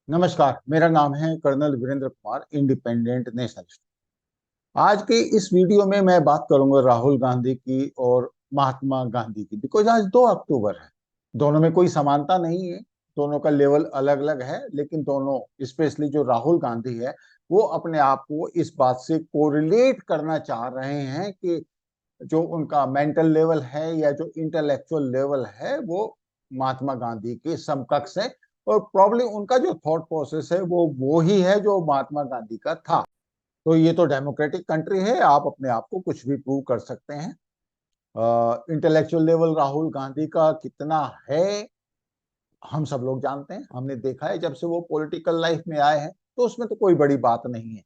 नमस्कार, मेरा नाम है colonel Virendra Kumar, independent nationalist. आज के इस वीडियो में मैं बात करूंगा राहुल गांधी की और महात्मा गांधी की, बिकॉज आज 2 अक्टूबर है। दोनों में कोई समानता नहीं है, दोनों का लेवल अलग अलग है, लेकिन दोनों, स्पेशली जो राहुल गांधी है, वो अपने आप को इस बात से कोरिलेट करना चाह रहे हैं कि जो उनका मेंटल लेवल है या जो इंटेलेक्चुअल लेवल है वो महात्मा गांधी के समकक्ष है। और प्रॉब्लली उनका जो थॉट प्रोसेस है वो ही है जो महात्मा गांधी का था। तो ये तो डेमोक्रेटिक कंट्री है, आप अपने आप को कुछ भी प्रूव कर सकते हैं। इंटेलेक्चुअल लेवल राहुल गांधी का कितना है हम सब लोग जानते हैं, हमने देखा है जब से वो पॉलिटिकल लाइफ में आए हैं, तो उसमें तो कोई बड़ी बात नहीं है।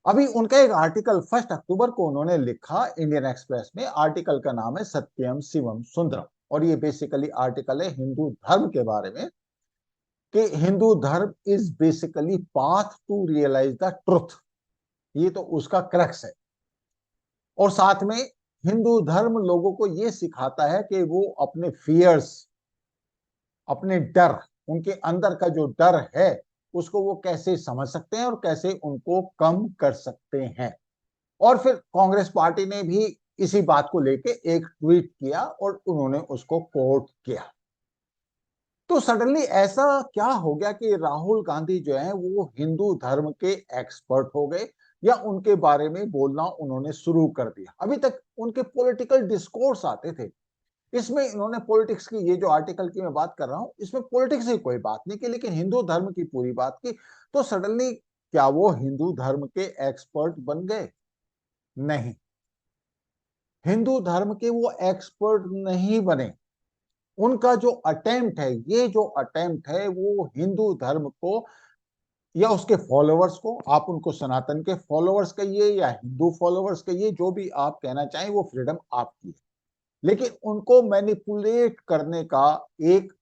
अभी उनका एक आर्टिकल 1 अक्टूबर को उन्होंने लिखा इंडियन एक्सप्रेस में। आर्टिकल का नाम है सत्यम शिवम सुंदरम, और ये बेसिकली आर्टिकल है हिंदू धर्म के बारे में, कि Hindu dharma is basically path to realise the truth. ये तो उसका क्रक्स है। और साथ में हिंदू धर्म लोगों को ये सिखाता है कि वो अपने फियर्स, अपने डर, उनके अंदर का जो डर है उसको वो कैसे समझ सकते हैं और कैसे उनको कम कर सकते हैं। और फिर कांग्रेस पार्टी ने भी इसी बात को लेके एक ट्वीट किया और उन्होंने उसको कोट किया। तो सडनली ऐसा क्या हो गया कि राहुल गांधी जो है वो हिंदू धर्म के एक्सपर्ट हो गए, या उनके बारे में बोलना उन्होंने शुरू कर दिया। अभी तक उनके पॉलिटिकल डिस्कोर्स आते थे, इसमें इन्होंने पॉलिटिक्स की, ये जो आर्टिकल की मैं बात कर रहा हूं इसमें पॉलिटिक्स की कोई बात नहीं की, लेकिन हिंदू धर्म की पूरी बात की। तो सडनली क्या वो हिंदू धर्म के एक्सपर्ट बन गए? नहीं, हिंदू धर्म के वो एक्सपर्ट नहीं बने। उनका जो अटेम्प्ट है, ये जो अटेम्प्ट है वो हिंदू धर्म को या उसके फॉलोअर्स को, आप उनको सनातन के फॉलोअर्स कहिए या हिंदू फॉलोअर्स कहिए, जो भी आप कहना चाहें, वो फ्रीडम आपकी है, लेकिन उनको मैनिपुलेट करने का एक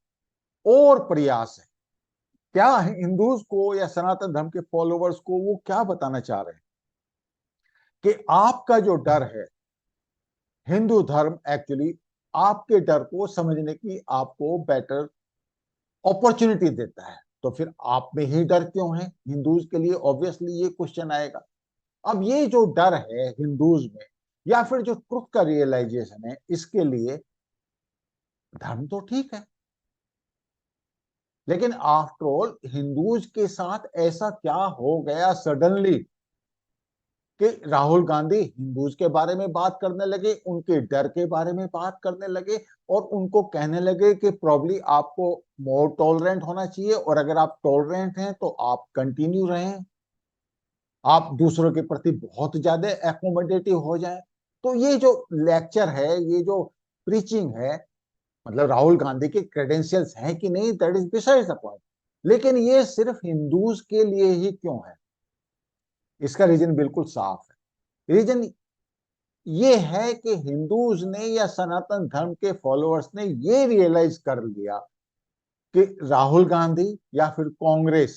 और प्रयास है। क्या हिंदूज को या सनातन धर्म के फॉलोअर्स को वो क्या बताना चाह रहे हैं कि आपका जो डर है, हिंदू धर्म एक्चुअली आपके डर को समझने की आपको बेटर अपॉर्चुनिटी देता है। तो फिर आप में ही डर क्यों है? हिंदूज के लिए ऑब्वियसली ये क्वेश्चन आएगा। अब ये जो डर है हिंदूज में, या फिर जो ट्रुथ का रियलाइजेशन है, इसके लिए धर्म तो ठीक है, लेकिन आफ्टर ऑल हिंदूज के साथ ऐसा क्या हो गया सडनली कि राहुल गांधी हिंदूज के बारे में बात करने लगे, उनके डर के बारे में बात करने लगे, और उनको कहने लगे कि प्रॉब्ली आपको मोर टॉलरेंट होना चाहिए, और अगर आप टॉलरेंट हैं तो आप कंटिन्यू रहें, आप दूसरों के प्रति बहुत ज्यादा एकोमोडेटिव हो जाएं। तो ये जो लेक्चर है, ये जो प्रीचिंग है, मतलब राहुल गांधी के क्रेडेंशियल्स हैं कि नहीं, that is besides the point. लेकिन ये सिर्फ हिंदूज के लिए ही क्यों है? इसका रीजन बिल्कुल साफ है। रीजन ये है कि हिंदूज ने या सनातन धर्म के फॉलोअर्स ने ये रियलाइज कर लिया कि राहुल गांधी या फिर कांग्रेस,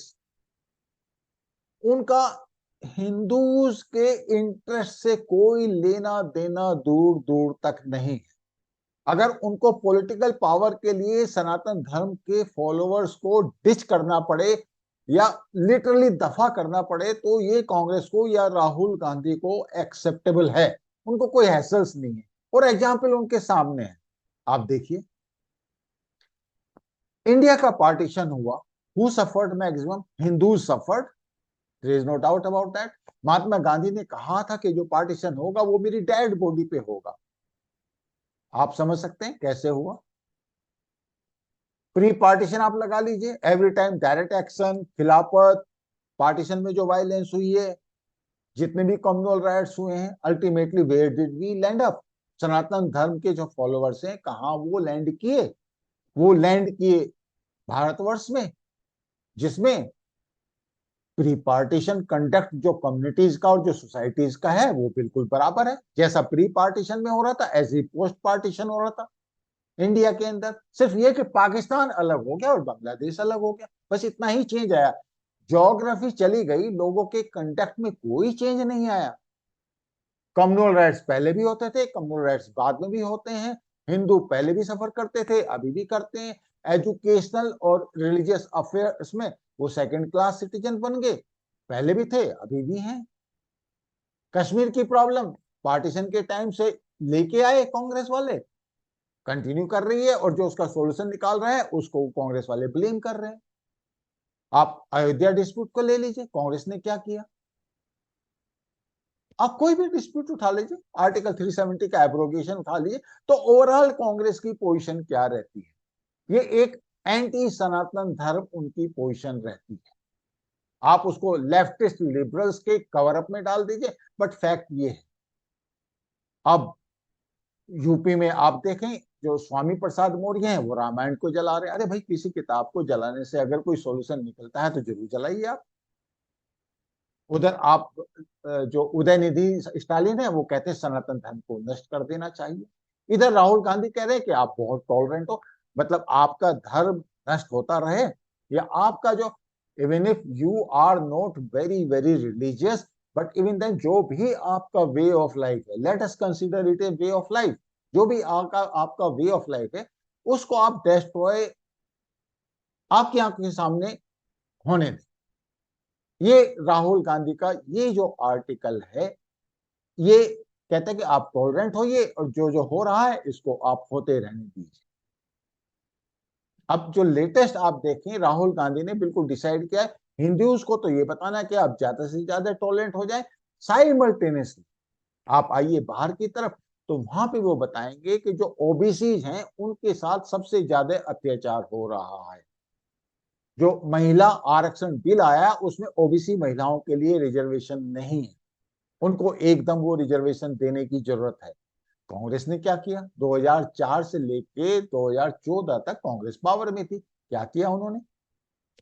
उनका हिंदूज के इंटरेस्ट से कोई लेना देना दूर दूर तक नहीं है। अगर उनको पॉलिटिकल पावर के लिए सनातन धर्म के फॉलोअर्स को डिच करना पड़े या लिटरली दफा करना पड़े, तो ये कांग्रेस को या राहुल गांधी को एक्सेप्टेबल है। उनको कोई हैसल्स नहीं है, और एग्जाम्पल उनके सामने है। आप देखिए, इंडिया का पार्टीशन हुआ, who suffered? Maximum Hindus suffered, there is no doubt about that. Mahatma Gandhi ने कहा था कि जो पार्टीशन होगा वो मेरी डेड बॉडी पे होगा। आप समझ सकते हैं कैसे हुआ। प्री पार्टीशन आप लगा लीजिए, एवरी टाइम डायरेक्ट एक्शन, खिलाफत, पार्टीशन में जो वायलेंस हुई है, जितने भी कम्युनल राइट्स हुए हैं, ultimately where did we land up? Sanatan Dharma के जो फॉलोअर्स हैं, कहाँ वो लैंड किए? वो लैंड किए भारतवर्ष में, जिसमें प्री पार्टीशन कंडक्ट जो कम्युनिटीज का और जो सोसाइटीज का है वो बिल्कुल बराबर है। जैसा प्री पार्टीशन में हो रहा था ऐसे ही पोस्ट पार्टीशन हो रहा था इंडिया के अंदर। सिर्फ ये कि पाकिस्तान अलग हो गया और बांग्लादेश अलग हो गया, बस इतना ही चेंज आया। ज्योग्राफी चली गई, लोगों के कंडक्ट में कोई चेंज नहीं आया। कम्युनल राइट्स पहले भी होते थे, कम्युनल राइट्स बाद में भी होते हैं। हिंदू पहले भी सफर करते थे, अभी भी करते हैं। एजुकेशनल और रिलीजियस अफेयर्स में वो सेकंड क्लास सिटीजन बन गए, पहले भी थे अभी भी हैं। कश्मीर की प्रॉब्लम पार्टीशन के टाइम से लेके आए कांग्रेस वाले, कंटिन्यू कर रही है, और जो उसका सॉल्यूशन निकाल रहे हैं उसको कांग्रेस वाले ब्लेम कर रहे हैं। आप अयोध्या डिस्प्यूट को ले लीजिए, कांग्रेस ने क्या किया। आप कोई भी डिस्प्यूट उठा लीजिए, आर्टिकल 370 का एब्रोगेशन उठा लीजिए, तो ओवरऑल कांग्रेस की पोजीशन क्या रहती है। ये एक एंटी सनातन धर्म उनकी पोजीशन रहती है। आप उसको लेफ्टिस्ट लिबरल्स के कवर अप में डाल दीजिए, बट फैक्ट ये है। अब यूपी में आप देखें, जो स्वामी प्रसाद मौर्य हैं वो रामायण को जला रहे हैं। अरे भाई, किसी किताब को जलाने से अगर कोई सॉल्यूशन निकलता है तो जरूर जलाइए आप। उधर आप जो उदयनिधि स्टालिन है वो कहते हैं सनातन धर्म को नष्ट कर देना चाहिए। इधर राहुल गांधी कह रहे हैं कि आप बहुत टॉलरेंट हो, मतलब आपका धर्म नष्ट होता रहे, या आपका जो, even if you are not very very religious, but even then जो भी आपका वे ऑफ लाइफ है, let us consider it a way of life, जो भी आपका वे ऑफ लाइफ है उसको आप डिस्ट्रॉय आपकी आंखों के सामने होने दें। ये राहुल गांधी का ये जो आर्टिकल है, ये कहता है कि आप टॉलरेंट होइए और जो जो हो रहा है इसको आप होते रहने दीजिए। अब जो लेटेस्ट आप देखें, राहुल गांधी ने बिल्कुल डिसाइड किया है, हिंदूज को तो ये बताना है कि आप ज्यादा से ज्यादा टॉलरेंट हो जाए। साइमल्टेनियसली आप आइए बाहर की तरफ, तो वहां पे वो बताएंगे कि जो ओबीसी हैं उनके साथ सबसे ज्यादा अत्याचार हो रहा है। जो महिला आरक्षण बिल आया उसमें ओबीसी महिलाओं के लिए रिजर्वेशन नहीं है, उनको एकदम वो रिजर्वेशन देने की जरूरत है। कांग्रेस ने क्या किया, 2004 से लेके 2014 तक कांग्रेस पावर में थी, क्या किया उन्होंने,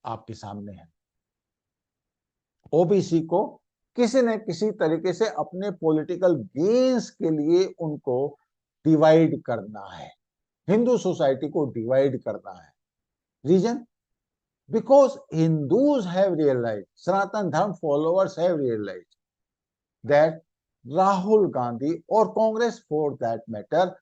आपके सामने है। ओबीसी को किसी न किसी तरीके से अपने पॉलिटिकल गेन्स के लिए उनको डिवाइड करना है, हिंदू सोसाइटी को डिवाइड करना है। Reason, because Hindus have realised, Sanatan Dharma followers have realised that Rahul Gandhi और कांग्रेस फॉर दैट मैटर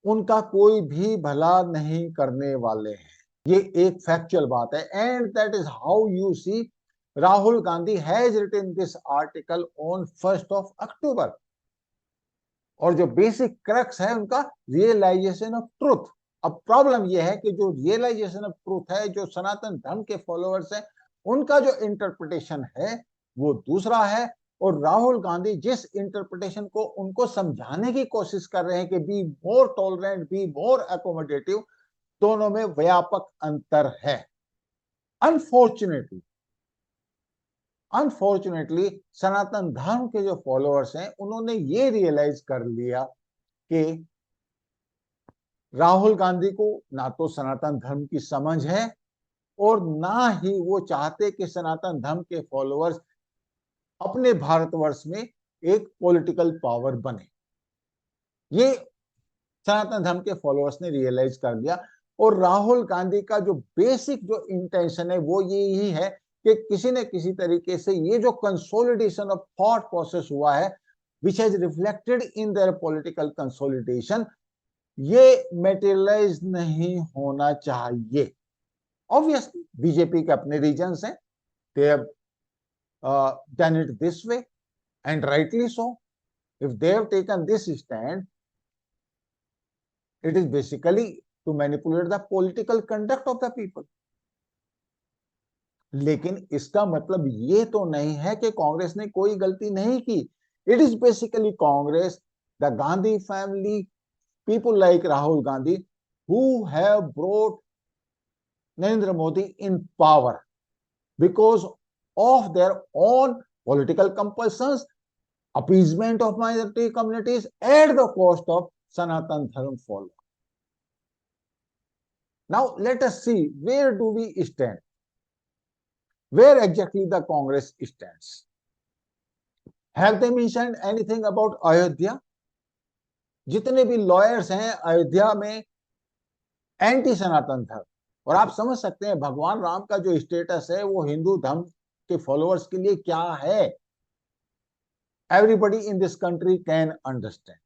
उनका कोई भी भला नहीं करने वाले हैं। ये एक फैक्चुअल बात है, and that is how you see Rahul Gandhi has written this article on 1 October. और जो बेसिक क्रक्स है उनका रियलाइजेशन ऑफ ट्रूथ। अब प्रॉब्लम यह है कि जो रियलाइजेशन ऑफ ट्रूथ है, जो सनातन धर्म के फॉलोअर्स हैं उनका जो इंटरप्रिटेशन है वो दूसरा है, और राहुल गांधी जिस इंटरप्रिटेशन को उनको समझाने की कोशिश कर रहे हैं कि be more tolerant, be more accommodative, दोनों में व्यापक अंतर है। अनफॉर्चुनेटली अनफॉर्चुनेटली सनातन धर्म के जो फॉलोअर्स हैं उन्होंने ये रियलाइज कर लिया कि राहुल गांधी को ना तो सनातन धर्म की समझ है, और ना ही वो चाहते कि सनातन धर्म के फॉलोअर्स अपने भारतवर्ष में एक पॉलिटिकल पावर बने। ये सनातन धर्म के फॉलोअर्स ने रियलाइज कर लिया, और राहुल गांधी का जो बेसिक जो इंटेंशन है वो यही है कि किसी न किसी तरीके से ये जो कंसोलिडेशन ऑफ थॉट प्रोसेस हुआ है, which has reflected in their political consolidation, ये मेटेरियलाइज नहीं होना चाहिए। ऑब्वियसली बीजेपी के अपने रीजन्स हैं, they have done it this way, and rightly so. If they have taken this stand, it is basically to manipulate the political conduct of the people. लेकिन इसका मतलब ये तो नहीं है कि कांग्रेस ने कोई गलती नहीं की। It is basically Congress, the Gandhi family, people like Rahul Gandhi who have brought Narendra Modi in power because of their own political compulsions, appeasement of minority communities at the cost of Sanatan Dharma followers. Now let us see, where do we stand? Where exactly the Congress stands? Have they mentioned anything about Ayodhya? जितने भी lawyers हैं अयोध्या में anti सनातन धर्म, और आप समझ सकते हैं भगवान राम का जो स्टेटस है वो हिंदू धर्म के फॉलोअर्स के लिए क्या है। Everybody in this country can understand.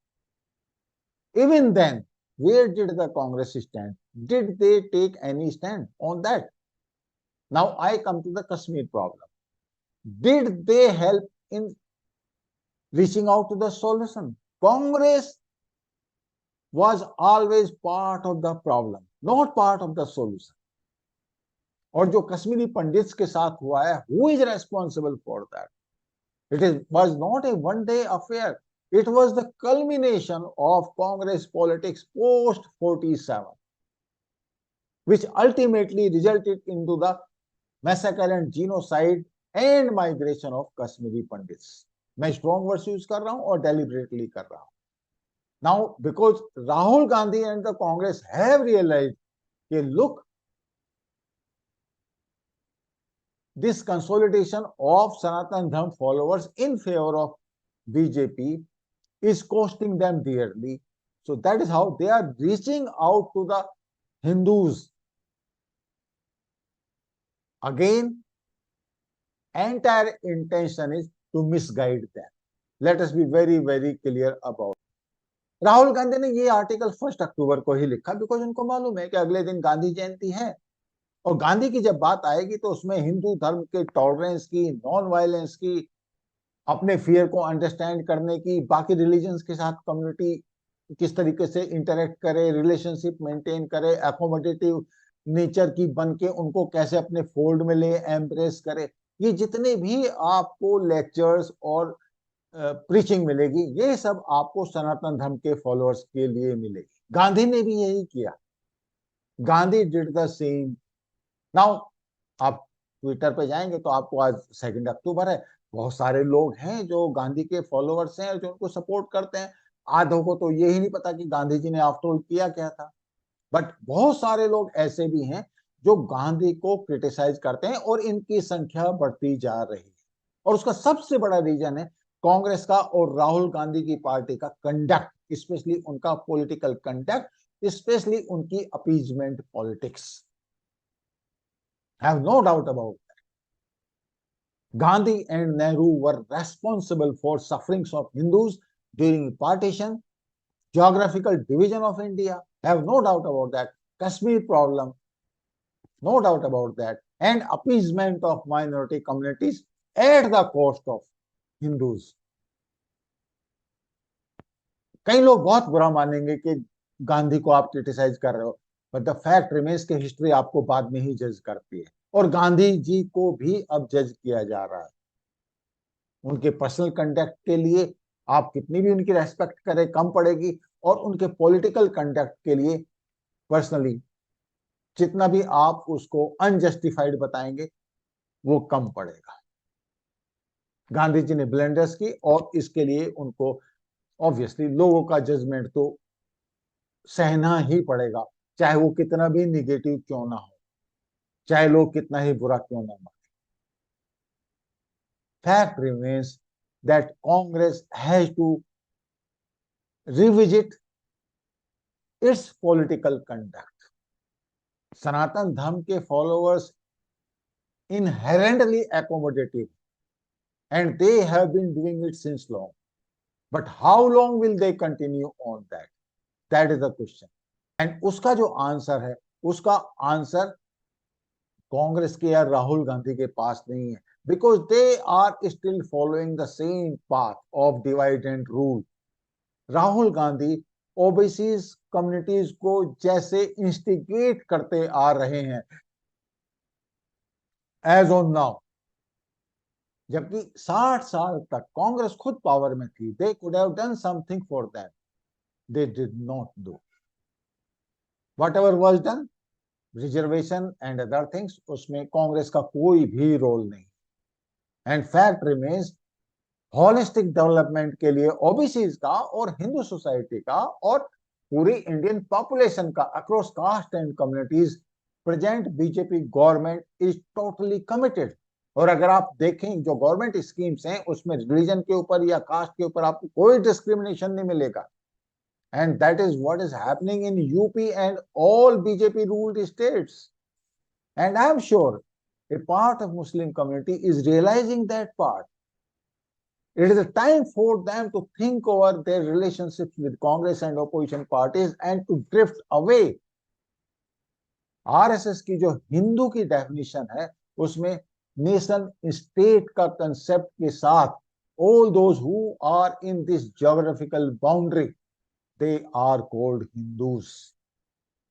Even then, where did the Congress stand? Did they take any stand on that? Now I come to the Kashmir problem. Did they help in reaching out to the solution? Congress was always part of the problem, not part of the solution. और जो Kashmiri pandits के साथ हुआ है, who is responsible for that? Was not a one-day affair. It was the culmination of Congress politics post 47, which ultimately resulted into the massacre and genocide and migration of Kashmiri Pandits. मैं strong words use कर रहा हूं और deliberately कर रहा हूं. Now, because Rahul Gandhi and the Congress have realized that look, this consolidation of Sanatan Dharma followers in favor of BJP is costing them dearly. So that is how they are reaching out to the Hindus. Again, entire intention is to misguide them. Let us be very, very clear about it. Rahul Gandhi ने ये article 1 अक्टूबर को ही लिखा because उनको मालूम है कि अगले दिन गांधी जयंती है और गांधी की जब बात आएगी तो उसमें हिंदू धर्म के टॉलरेंस की, नॉन वायलेंस की, अपने फियर को अंडरस्टैंड करने की, बाकी रिलीजन्स के साथ कम्युनिटी किस तरीके से इंटरेक्ट करे, रिलेशनशिप मेंटेन करे, एकोमोडेटिव नेचर की बन के उनको कैसे अपने फोल्ड में ले, एम्ब्रेस करे, ये जितने भी आपको लेक्चर्स और प्रीचिंग मिलेगी, ये सब आपको सनातन धर्म के फॉलोअर्स के लिए मिलेगी. गांधी ने भी यही किया. Gandhi did the same. Now आप ट्विटर पे जाएंगे तो आपको आज 2 अक्टूबर है, बहुत सारे लोग हैं जो गांधी के फॉलोअर्स हैं, जो उनको सपोर्ट करते हैं. आधों को तो ये ही नहीं पता कि गांधी जी ने आफ्टर ऑल किया क्या था. बट बहुत सारे लोग ऐसे भी हैं जो गांधी को क्रिटिसाइज करते हैं और इनकी संख्या बढ़ती जा रही है. और उसका सबसे बड़ा रीजन है कांग्रेस का और राहुल गांधी की पार्टी का कंडक्ट, स्पेशली उनका पॉलिटिकल कंडक्ट, स्पेशली उनकी appeasement politics. Have no doubt about that. Gandhi and Nehru were responsible for sufferings of Hindus during partition, geographical division of India. Have no doubt about that. Kashmir problem, no doubt about that. And appeasement of minority communities at the cost of Hindus. कई लोग बहुत बुरा मानेंगे कि गांधी को आप criticise कर रहे हो, बट द फैक्ट रिमेन्स कि हिस्ट्री आपको बाद में ही जज करती है और गांधी जी को भी अब जज किया जा रहा है. उनके पर्सनल कंडक्ट के लिए आप कितनी भी उनकी रेस्पेक्ट करें कम पड़ेगी और उनके पॉलिटिकल कंडक्ट के लिए पर्सनली जितना भी आप उसको अनजस्टिफाइड बताएंगे वो कम पड़ेगा. गांधी जी ने ब्लेंडर्स की और इसके लिए उनको ऑब्वियसली लोगों का जजमेंट तो सहना ही पड़ेगा, चाहे वो कितना भी निगेटिव क्यों ना हो, चाहे लोग कितना ही बुरा क्यों ना माने. Fact remains that Congress has to revisit its political conduct. सनातन धर्म के followers inherently accommodative and they have been doing it since long. But how long will they continue on that? That is the question. And उसका जो answer है, उसका answer Congress के या राहुल गांधी के पास नहीं है, because they are still following the same path of divide and rule. Rahul Gandhi OBCs communities को जैसे इंस्टिगेट करते आ रहे हैं एज ऑन नाउ, जबकि 60 साल तक कांग्रेस खुद पावर में थी. They could have done something for that. They did not do. Whatever was done, reservation and other things, उसमें कांग्रेस का कोई भी रोल नहीं. And fact remains holistic development के लिए ओबीसीज का और हिंदू सोसाइटी का और पूरी इंडियन पॉपुलेशन का across cast and communities present BJP government is totally committed. और अगर आप देखें जो गवर्नमेंट स्कीम्स हैं उसमें रिलीजन के ऊपर या कास्ट के ऊपर आपको कोई डिस्क्रिमिनेशन नहीं मिलेगा. And that is what is happening in UP and all BJP ruled states. And I am sure a part of Muslim community is realizing that part. It is a time for them to think over their relationships with Congress and opposition parties and to drift away RSS की जो हिंदू की definition है उसमें nation state का concept के साथ all those who are in this geographical boundary, they are called Hindus,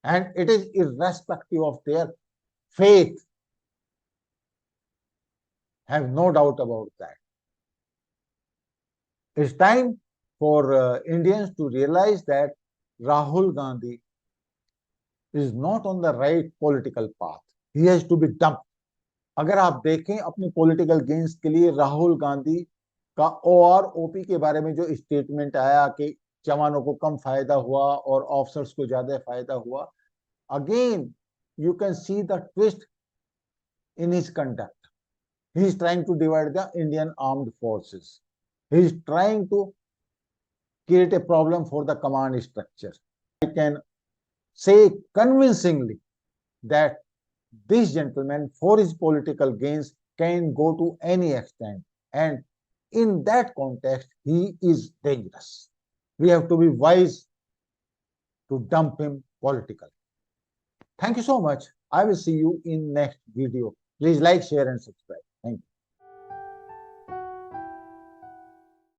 and it is irrespective of their faith. Have no doubt about that. It's time for Indians to realize that Rahul Gandhi is not on the right political path. He has to be dumped. अगर आप देखें अपनी political gains के लिए राहुल गांधी का OROP के बारे में जो स्टेटमेंट आया कि जवानों को कम फायदा हुआ और ऑफिसर्स को ज्यादा फायदा हुआ, again you can see the twist in his conduct. He is trying to divide the Indian armed forces. He is trying to create a problem for the command structure. I can say convincingly that this gentleman, for his political gains, can go to any extent. And in that context, he is dangerous. We have to be wise to dump him politically. Thank you so much. I will see you in next video. Please like, share, and subscribe. Thank you.